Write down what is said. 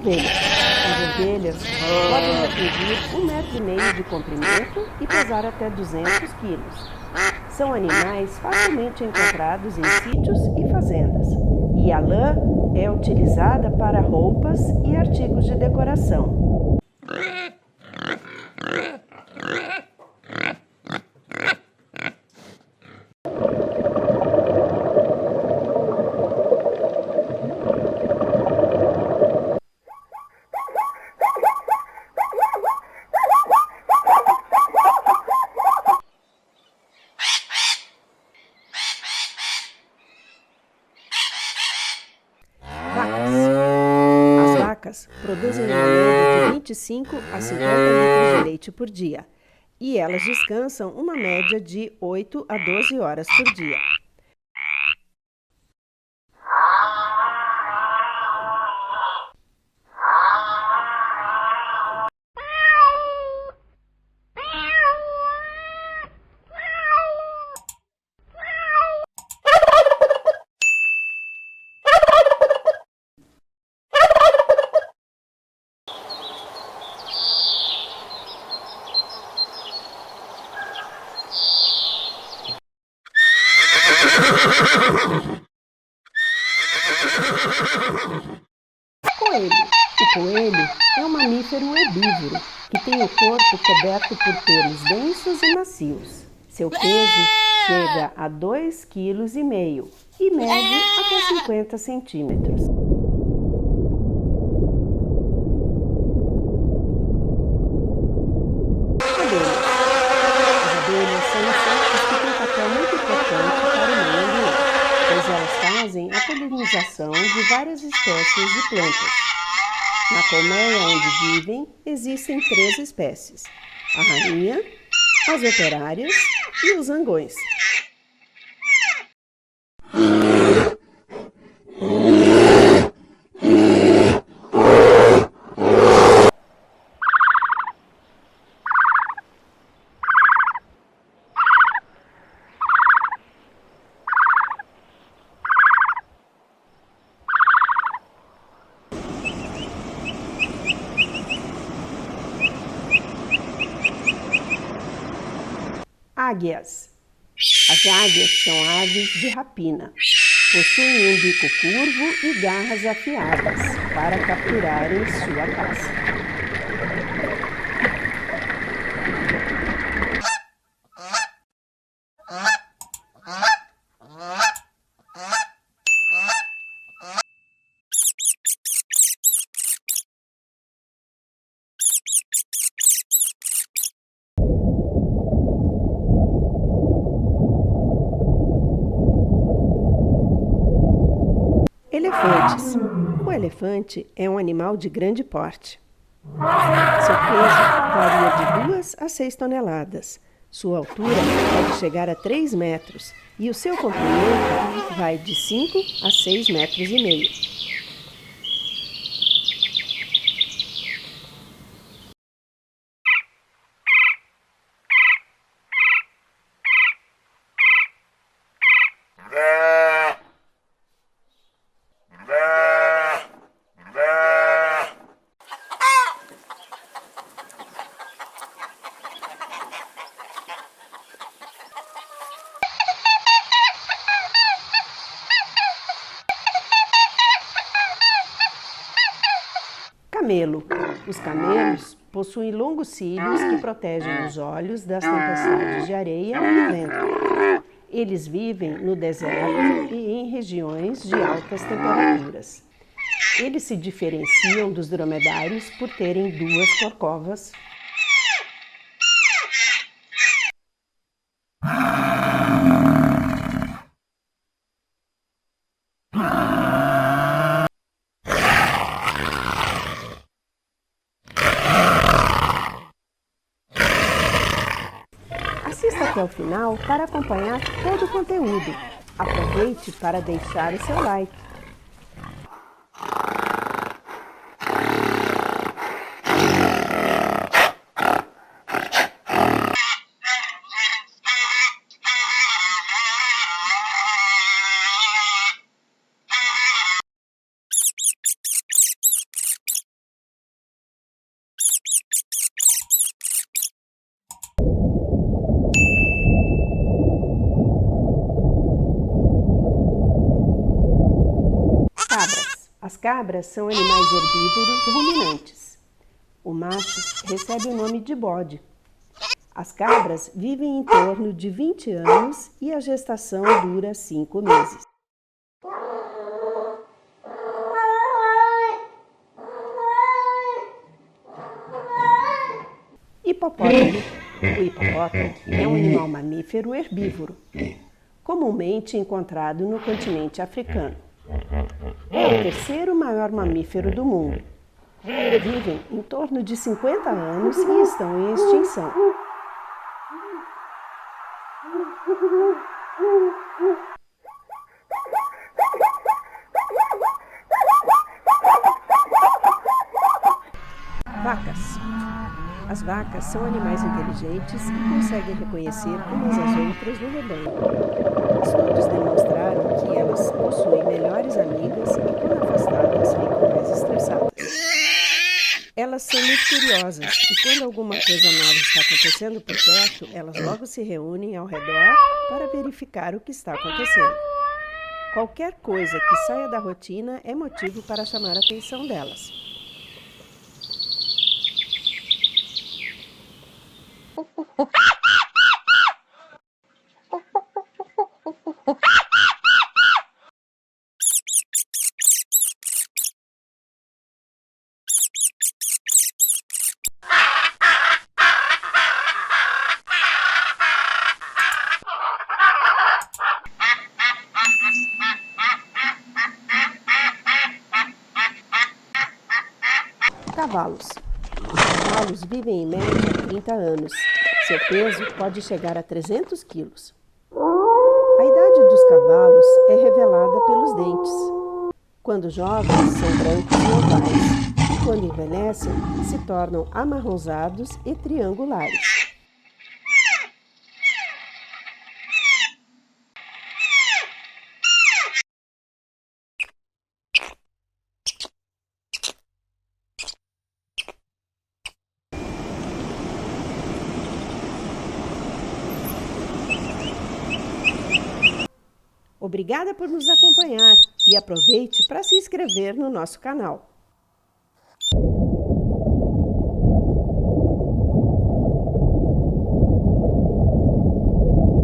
Ovelhas. As ovelhas podem atingir 1,5 metro de comprimento e pesar até 200 quilos. São animais facilmente encontrados em sítios e fazendas, e a lã é utilizada para roupas e artigos de decoração. As vacas produzem uma média de 25 a 50 litros de leite por dia, e elas descansam uma média de 8 a 12 horas por dia. Coelho. O coelho é um mamífero herbívoro que tem o corpo coberto por pelos densos e macios. Seu peso chega a 2,5 kg e mede até 50 centímetros. Abelhas. As abelhas são insetos que têm um papel muito importante para o meio ambiente, pois elas fazem a polinização de várias espécies de plantas. Na colmeia onde vivem, existem 3 espécies: a rainha, as operárias e os zangões. Águias. As águias são aves de rapina. Possuem um bico curvo e garras afiadas para capturarem sua caça. Elefantes. O elefante é um animal de grande porte. Seu peso varia de 2 a 6 toneladas. Sua altura pode chegar a 3 metros e o seu comprimento vai de 5 a 6,5 metros. Camelo. Os camelos possuem longos cílios que protegem os olhos das tempestades de areia e vento. Eles vivem no deserto e em regiões de altas temperaturas. Eles se diferenciam dos dromedários por terem 2 corcovas. Assista até o final para acompanhar todo o conteúdo. Aproveite para deixar o seu like. cabras são animais herbívoros ruminantes. O macho recebe o nome de bode. As cabras vivem em torno de 20 anos e a gestação dura 5 meses. Hipopótamo. O hipopótamo é um animal mamífero herbívoro, comumente encontrado no continente africano. É o terceiro maior mamífero do mundo. Vivem em torno de 50 anos e estão em extinção. Vacas. As vacas são animais inteligentes e conseguem reconhecer umas às outras no rebanho. Estudos demonstraram que elas possuem melhores amigas e, quando afastadas, ficam mais estressadas. Elas são muito curiosas e, quando alguma coisa nova está acontecendo por perto, elas logo se reúnem ao redor para verificar o que está acontecendo. Qualquer coisa que saia da rotina é motivo para chamar a atenção delas. Cavalos. Os cavalos vivem em média 30 anos. Seu peso pode chegar a 300 quilos. A idade dos cavalos é revelada pelos dentes. Quando jovens, são brancos e ovais. E quando envelhecem, se tornam amarronzados e triangulares. Obrigada por nos acompanhar e aproveite para se inscrever no nosso canal.